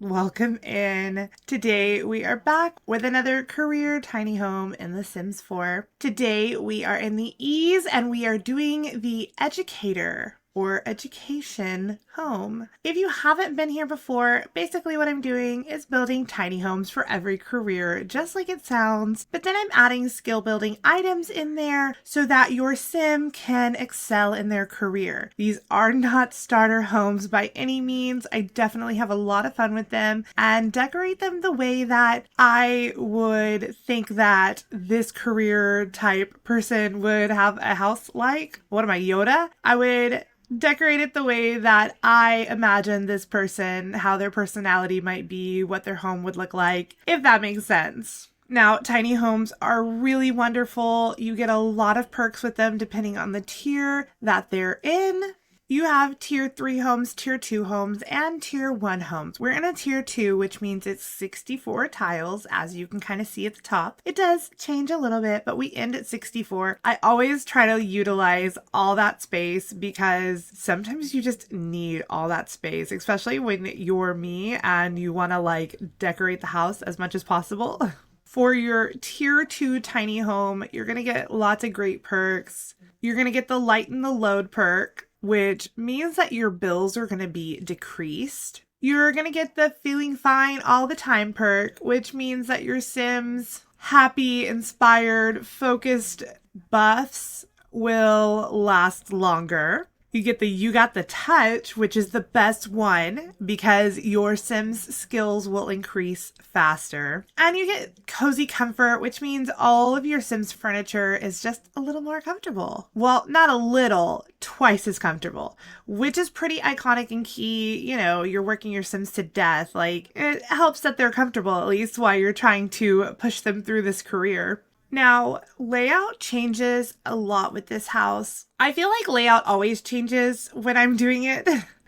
Welcome in. Today we are back with another career tiny home in The Sims 4. Today we are in the Ease and we are doing the educator or education home. If you haven't been here before, basically what I'm doing is building tiny homes for every career, just like it sounds, but then I'm adding skill building items in there so that your sim can excel in their career. These are not starter homes by any means. I definitely have a lot of fun with them and decorate them the way that I would think that this career type person would have a house like. What am I, Yoda? I would decorate it the way that I imagine this person, how their personality might be, what their home would look like, if that makes sense. Now, tiny homes are really wonderful. You get a lot of perks with them depending on the tier that they're in. You have tier 3 homes, tier 2 homes, and tier 1 homes. We're in a tier 2, which means it's 64 tiles, as you can kind of see at the top. It does change a little bit, but we end at 64. I always try to utilize all that space because sometimes you just need all that space, especially when you're me and you want to decorate the house as much as possible. For your tier 2 tiny home, you're going to get lots of great perks. You're going to get the lighten the load perk, which means that your bills are going to be decreased. You're going to get the feeling fine all the time perk, which means that your Sims happy, inspired, focused buffs will last longer. You get the You Got the Touch, which is the best one because your Sims skills will increase faster. And you get Cozy Comfort, which means all of your Sims furniture is just a little more comfortable. Well, not a little, twice as comfortable, which is pretty iconic and key. You know, you're working your Sims to death. It helps that they're comfortable, at least while you're trying to push them through this career. Now, layout changes a lot with this house. I feel like layout always changes when I'm doing it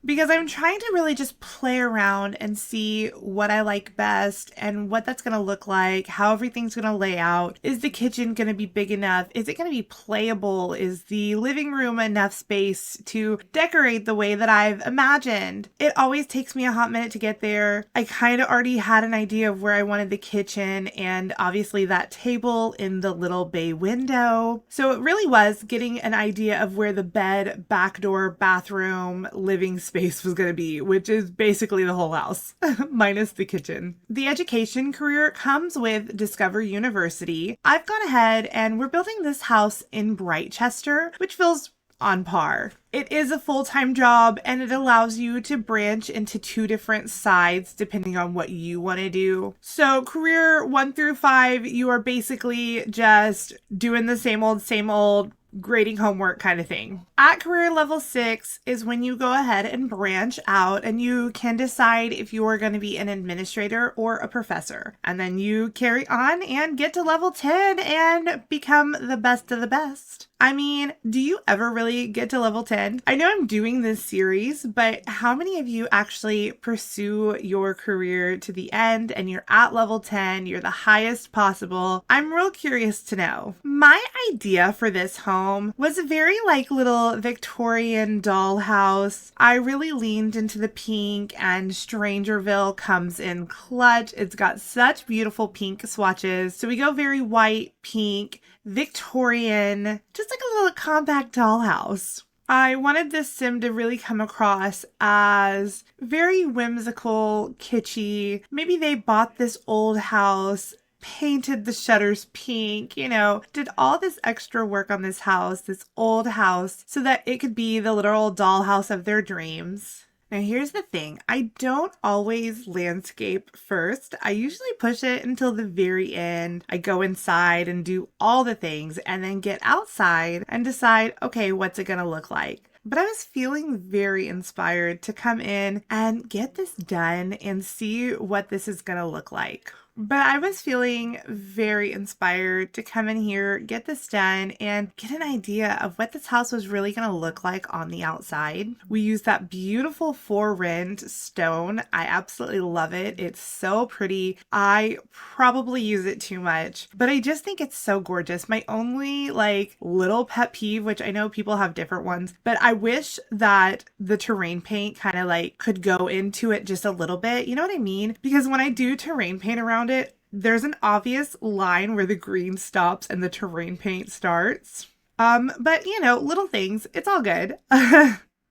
because I'm trying to really just play around and see what I like best and what that's going to look like, how everything's going to lay out. Is the kitchen going to be big enough? Is it going to be playable? Is the living room enough space to decorate the way that I've imagined? It always takes me a hot minute to get there. I kind of already had an idea of where I wanted the kitchen and obviously that table in the little bay window. So it really was getting an idea of where the bed, back door, bathroom, living space was going to be, which is basically the whole house, minus the kitchen. The education career comes with Discover University. I've gone ahead and we're building this house in Britechester, which feels on par. It is a full-time job and it allows you to branch into 2 different sides depending on what you want to do. So career 1 through 5, you are basically just doing the same old grading homework kind of thing. At career level 6 is when you go ahead and branch out and you can decide if you are going to be an administrator or a professor. And then you carry on and get to level 10 and become the best of the best. I mean, do you ever really get to level 10? I know I'm doing this series, but how many of you actually pursue your career to the end and you're at level 10, you're the highest possible? I'm real curious to know. My idea for this home was a very little Victorian dollhouse. I really leaned into the pink and Strangerville comes in clutch. It's got such beautiful pink swatches. So we go very white, pink, Victorian, just like a little compact dollhouse. I wanted this sim to really come across as very whimsical, kitschy. Maybe they bought this old house, painted the shutters pink, did all this extra work on this house, this old house, so that it could be the literal dollhouse of their dreams. Now here's the thing, I don't always landscape first. I usually push it until the very end. I go inside and do all the things and then get outside and decide, okay, what's it gonna look like? But I was feeling very inspired to come in and get this done and see what this is gonna look like. But I was feeling very inspired to come in here, get this done, and get an idea of what this house was really going to look like on the outside. We used that beautiful for rent stone. I absolutely love it. It's so pretty. I probably use it too much, but I just think it's so gorgeous. My only like little pet peeve, which I know people have different ones, but I wish that the terrain paint kind of like could go into it just a little bit. You know what I mean? Because when I do terrain paint around it, there's an obvious line where the green stops and the terrain paint starts. But you know, little things, it's all good.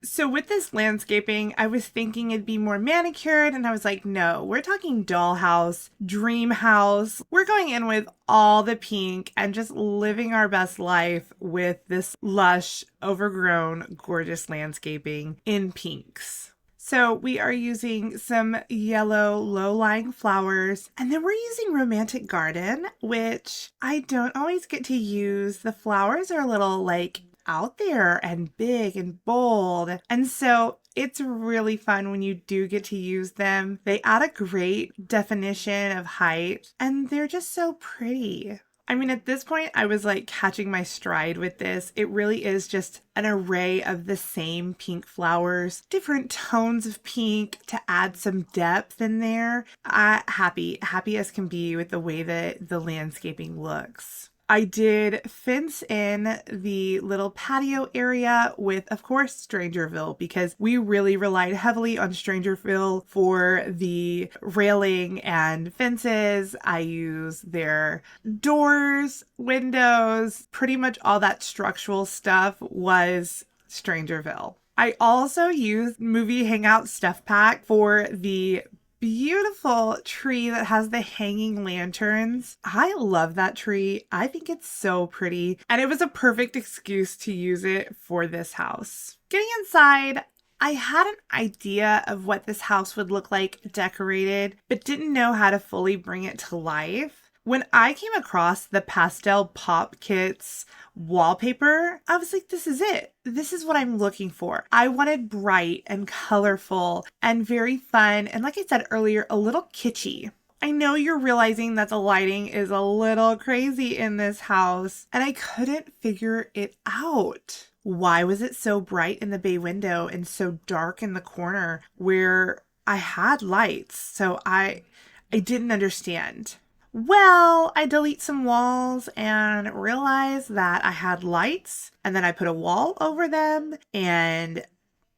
So with this landscaping, I was thinking it'd be more manicured, and I was like, no, we're talking dollhouse, dream house. We're going in with all the pink and just living our best life with this lush, overgrown, gorgeous landscaping in pinks. So we are using some yellow low-lying flowers, and then we're using Romantic Garden, which I don't always get to use. The flowers are a little like out there and big and bold. And so it's really fun when you do get to use them. They add a great definition of height, and they're just so pretty. I mean, at this point, I was like catching my stride with this. It really is just an array of the same pink flowers, different tones of pink to add some depth in there. Happy as can be with the way that the landscaping looks. I did fence in the little patio area with, of course, Strangerville, because we really relied heavily on Strangerville for the railing and fences. I use their doors, windows, pretty much all that structural stuff was Strangerville. I also used Movie Hangout Stuff Pack for the beautiful tree that has the hanging lanterns. I love that tree. I think it's so pretty, and it was a perfect excuse to use it for this house. Getting inside, I had an idea of what this house would look like decorated, but didn't know how to fully bring it to life. When I came across the Pastel Pop Kits wallpaper, I was like, this is it. This is what I'm looking for. I wanted bright and colorful and very fun. And like I said earlier, a little kitschy. I know you're realizing that the lighting is a little crazy in this house, and I couldn't figure it out. Why was it so bright in the bay window and so dark in the corner where I had lights? So I didn't understand. Well, I delete some walls and realized that I had lights, and then I put a wall over them, and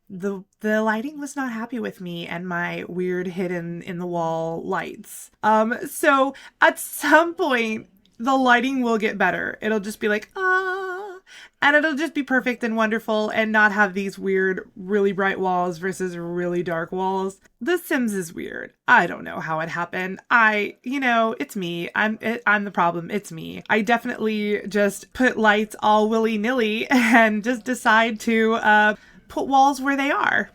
the lighting was not happy with me and my weird hidden in the wall lights. So at some point the lighting will get better. It'll just be like, and it'll just be perfect and wonderful and not have these weird, really bright walls versus really dark walls. The Sims is weird. I don't know how it happened. It's me. I'm the problem. It's me. I definitely just put lights all willy-nilly and just decide to put walls where they are.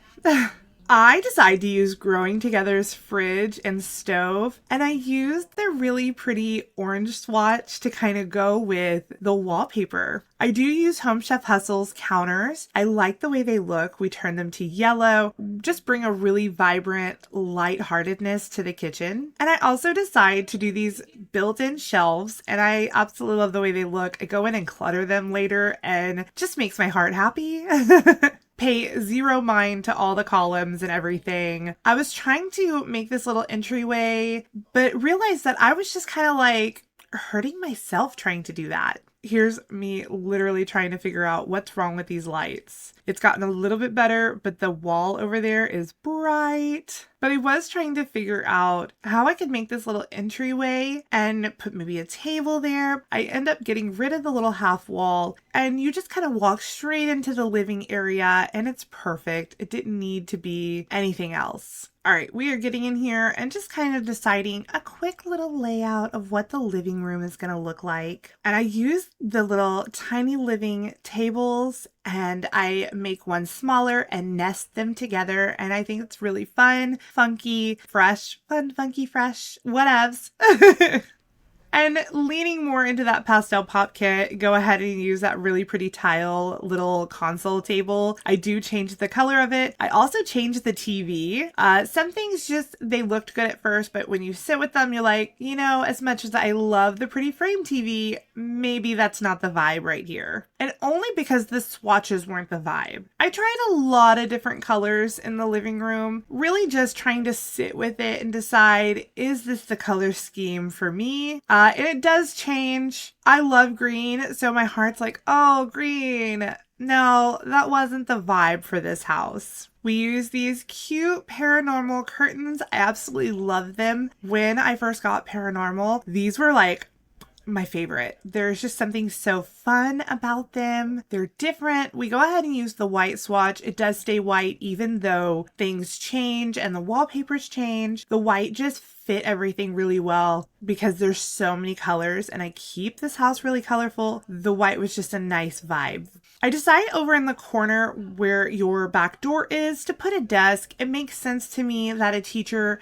I decided to use Growing Together's fridge and stove, and I used the really pretty orange swatch to kind of go with the wallpaper. I do use Home Chef Hustle's counters. I like the way they look. We turn them to yellow, just bring a really vibrant lightheartedness to the kitchen. And I also decide to do these built-in shelves, and I absolutely love the way they look. I go in and clutter them later, and it just makes my heart happy. Pay zero mind to all the columns and everything. I was trying to make this little entryway, but realized that I was just kind of like hurting myself trying to do that. Here's me literally trying to figure out what's wrong with these lights. It's gotten a little bit better, but the wall over there is bright. But I was trying to figure out how I could make this little entryway and put maybe a table there. I end up getting rid of the little half wall, and you just kind of walk straight into the living area, and it's perfect. It didn't need to be anything else. All right, we are getting in here and just kind of deciding a quick little layout of what the living room is going to look like. And I used the little tiny living tables, and I make one smaller and nest them together. And I think it's really fun, funky, fresh, whatevs. And leaning more into that pastel pop kit, go ahead and use that really pretty tile little console table. I do change the color of it. I also changed the TV. Some things just, they looked good at first, but when you sit with them, you're like, you know, as much as I love the pretty frame TV, maybe that's not the vibe right here. And only because the swatches weren't the vibe. I tried a lot of different colors in the living room, really just trying to sit with it and decide, is this the color scheme for me? And it does change. I love green, so my heart's like, oh, green. No, that wasn't the vibe for this house. We use these cute paranormal curtains. I absolutely love them. When I first got paranormal, these were like my favorite. There's just something so fun about them. They're different. We go ahead and use the white swatch. It does stay white even though things change and the wallpapers change. The white just fit everything really well because there's so many colors and I keep this house really colorful. The white was just a nice vibe. I decide over in the corner where your back door is to put a desk. It makes sense to me that a teacher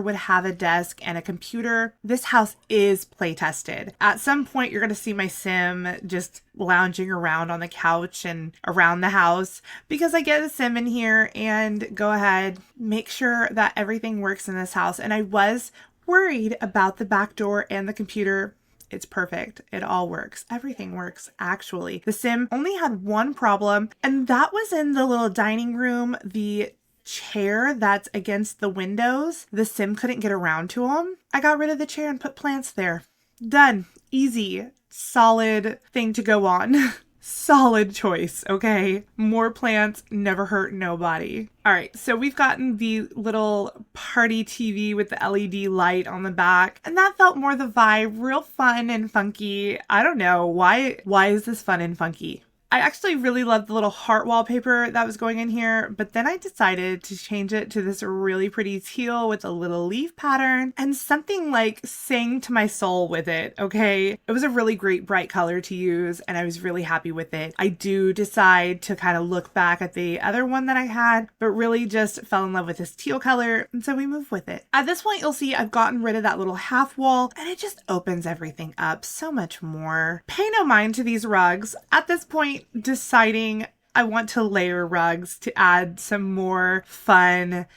would have a desk and a computer. This house is play tested. At some point, you're going to see my sim just lounging around on the couch and around the house because I get a sim in here and go ahead, make sure that everything works in this house. And I was worried about the back door and the computer. It's perfect. It all works. Everything works, actually. The sim only had one problem, and that was in the little dining room, the chair that's against the windows. The sim couldn't get around to them. I got rid of the chair and put plants there. Done. Easy. Solid thing to go on. Solid choice, okay? More plants never hurt nobody. All right, so we've gotten the little party TV with the LED light on the back, and that felt more the vibe, real fun and funky. I don't know, why is this fun and funky? I actually really loved the little heart wallpaper that was going in here, but then I decided to change it to this really pretty teal with a little leaf pattern and something like sang to my soul with it, okay? It was a really great bright color to use and I was really happy with it. I do decide to kind of look back at the other one that I had, but really just fell in love with this teal color and so we move with it. At this point, you'll see I've gotten rid of that little half wall and it just opens everything up so much more. Pay no mind to these rugs. At this point, deciding I want to layer rugs to add some more fun,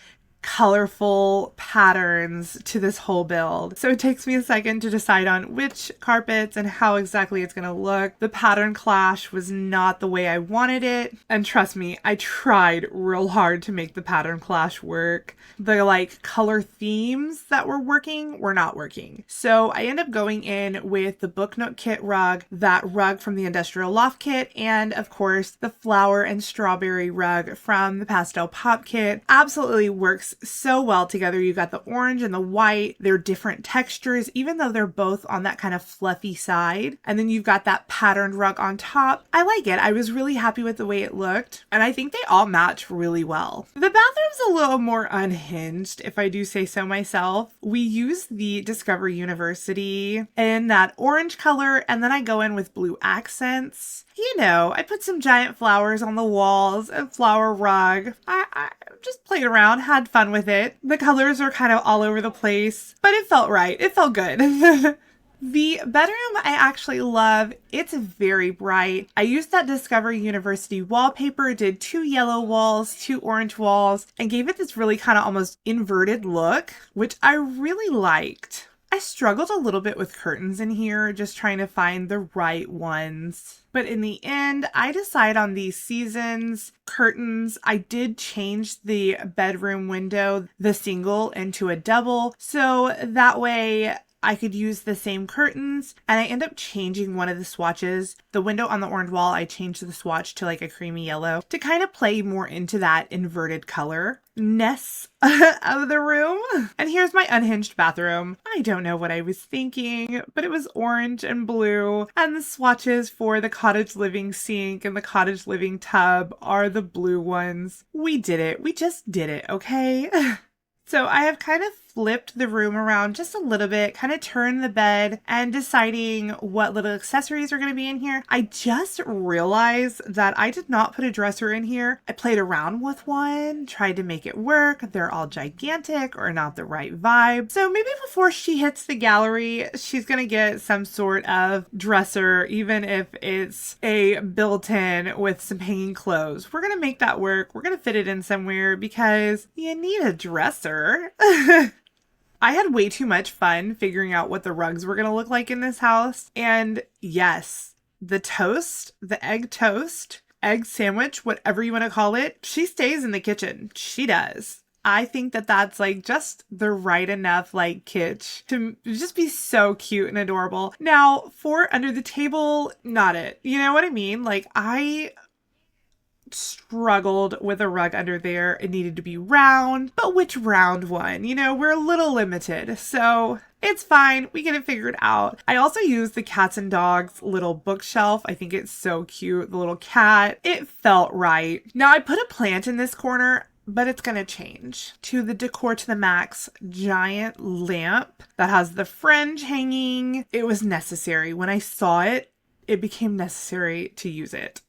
colorful patterns to this whole build. So it takes me a second to decide on which carpets and how exactly it's going to look. The pattern clash was not the way I wanted it. And trust me, I tried real hard to make the pattern clash work. The like color themes that were working were not working. So I end up going in with the Book Nook kit rug, that rug from the Industrial Loft kit, and of course the flower and strawberry rug from the Pastel Pop kit. Absolutely works so well together. You got the orange and the white. They're different textures, even though they're both on that kind of fluffy side. And then you've got that patterned rug on top. I like it. I was really happy with the way it looked. And I think they all match really well. The bathroom's a little more unhinged, if I do say so myself. We use the Discover University in that orange color, and then I go in with blue accents. You know, I put some giant flowers on the walls, a flower rug. I just played around, had fun with it. The colors are kind of all over the place, but it felt right. It felt good. The bedroom I actually love. It's very bright. I used that Discover University wallpaper, did 2 yellow walls, 2 orange walls, and gave it this really kind of almost inverted look, which I really liked. I struggled a little bit with curtains in here, just trying to find the right ones. But in the end, I decide on these Seasons curtains. I did change the bedroom window, the single, into a double. So that way I could use the same curtains, and I end up changing one of the swatches. The window on the orange wall, I changed the swatch to like a creamy yellow to kind of play more into that inverted color-ness of the room. And here's my unhinged bathroom. I don't know what I was thinking, but it was orange and blue, and the swatches for the cottage living sink and the cottage living tub are the blue ones. We did it. We just did it, okay? So I have kind of flipped the room around just a little bit, kind of turned the bed and deciding what little accessories are going to be in here. I just realized that I did not put a dresser in here. I played around with one, tried to make it work. They're all gigantic or not the right vibe. So maybe before she hits the gallery, she's going to get some sort of dresser, even if it's a built-in with some hanging clothes. We're going to make that work. We're going to fit it in somewhere because you need a dresser. I had way too much fun figuring out what the rugs were going to look like in this house. And yes, the toast, the egg toast, egg sandwich, whatever you want to call it, she stays in the kitchen. She does. I think that that's like just the right enough like kitsch to just be so cute and adorable. Now, for under the table, not it. You know what I mean? Like, I struggled with a rug under there. It needed to be round, but which round one? You know, we're a little limited, so it's fine. We get it figured out. I also used the cats and dogs little bookshelf. I think it's so cute. The little cat. It felt right. Now, I put a plant in this corner, but it's going to change to the Decor to the Max giant lamp that has the fringe hanging. It was necessary. When I saw it, it became necessary to use it.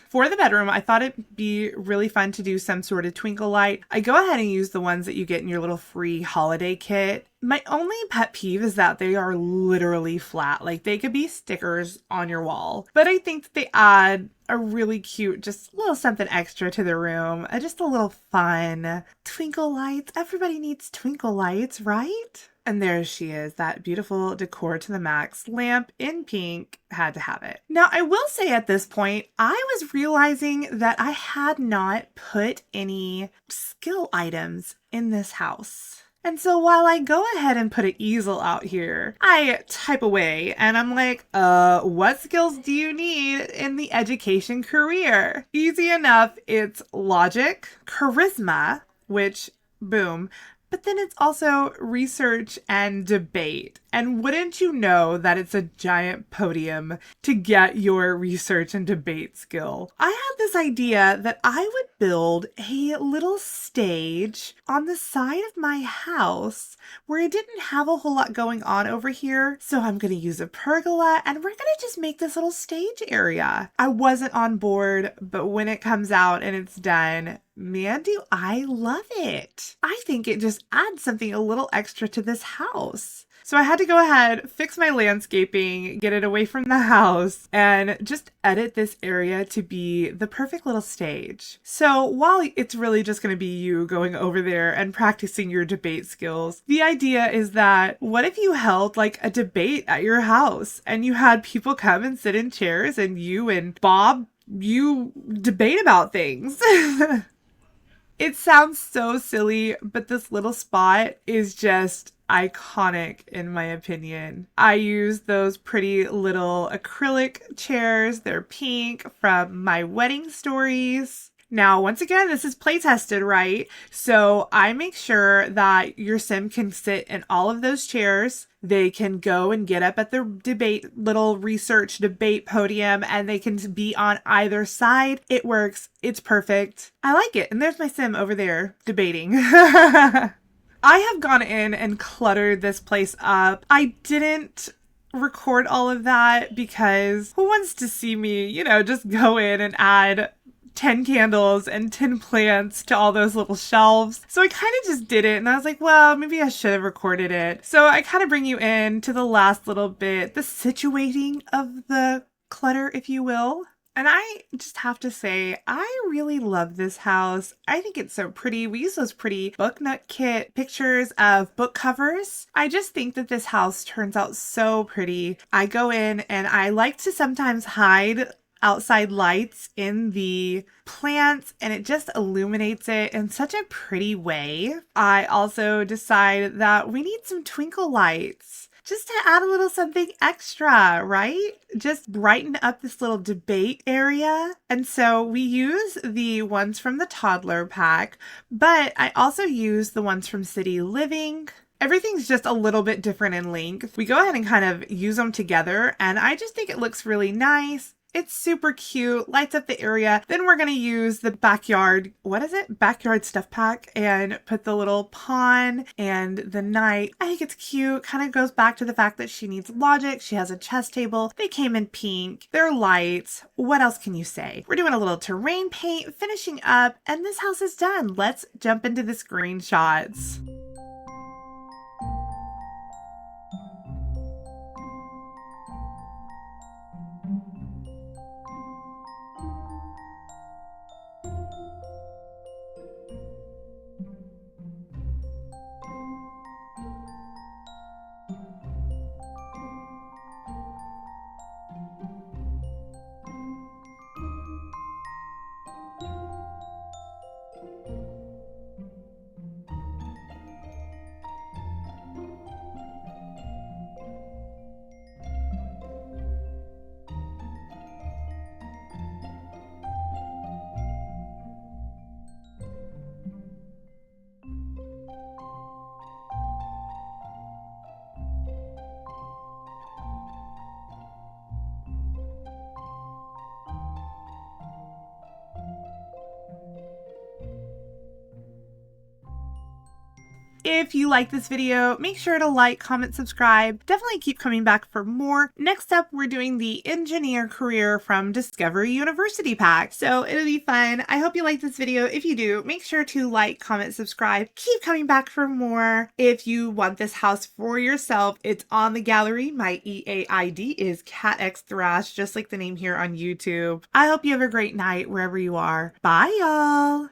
For the bedroom, I thought it'd be really fun to do some sort of twinkle light. I go ahead and use the ones that you get in your little free holiday kit. My only pet peeve is that they are literally flat. Like, they could be stickers on your wall. But I think that they add a really cute, just a little something extra to the room. Just a little fun. Twinkle lights. Everybody needs twinkle lights, right? And there she is, that beautiful Decor to the Max lamp in pink. Had to have it. Now, I will say at this point, I was realizing that I had not put any skill items in this house. And so while I go ahead and put an easel out here, I type away and I'm like, what skills do you need in the education career? Easy enough. It's logic, charisma, which, boom. But then it's also research and debate. And wouldn't you know that it's a giant podium to get your research and debate skill? I had this idea that I would build a little stage on the side of my house where I didn't have a whole lot going on over here. So I'm going to use a pergola and we're going to just make this little stage area. I wasn't on board, but when it comes out and it's done, man, do I love it. I think it just adds something a little extra to this house. So I had to go ahead, fix my landscaping, get it away from the house, and just edit this area to be the perfect little stage. So while it's really just going to be you going over there and practicing your debate skills, the idea is that what if you held like a debate at your house and you had people come and sit in chairs and you and Bob, you debate about things. It sounds so silly, but this little spot is just iconic in my opinion. I use those pretty little acrylic chairs. They're pink from my wedding stories. Now, once again, this is play tested, right? So I make sure that your sim can sit in all of those chairs. They can go and get up at the debate, little research debate podium, and they can be on either side. It works. It's perfect. I like it. And there's my sim over there debating. I have gone in and cluttered this place up. I didn't record all of that because who wants to see me, you know, just go in and add 10 candles and 10 plants to all those little shelves. So I kind of just did it and I was like, well, maybe I should have recorded it. So I kind of bring you in to the last little bit, the situating of the clutter, if you will. And I just have to say, I really love this house. I think it's so pretty. We use those pretty book nut kit pictures of book covers. I just think that this house turns out so pretty. I go in and I like to sometimes hide outside lights in the plants and it just illuminates it in such a pretty way. I also decide that we need some twinkle lights just to add a little something extra, right? Just brighten up this little debate area. And so we use the ones from the toddler pack, but I also use the ones from City Living. Everything's just a little bit different in length. We go ahead and kind of use them together and I just think it looks really nice. It's super cute, lights up the area. Then we're going to use the backyard, what is it? Backyard stuff pack, and put the little pawn and the knight. I think it's cute. Kind of goes back to the fact that she needs logic. She has a chess table. They came in pink. They're lights. What else can you say? We're doing a little terrain paint, finishing up, and this house is done. Let's jump into the screenshots. If you like this video, make sure to like, comment, subscribe. Definitely keep coming back for more. Next up, we're doing the engineer career from Discovery University pack. So it'll be fun. I hope you like this video. If you do, make sure to like, comment, subscribe. Keep coming back for more. If you want this house for yourself, it's on the gallery. My EAID is katxthrash, just like the name here on YouTube. I hope you have a great night wherever you are. Bye, y'all.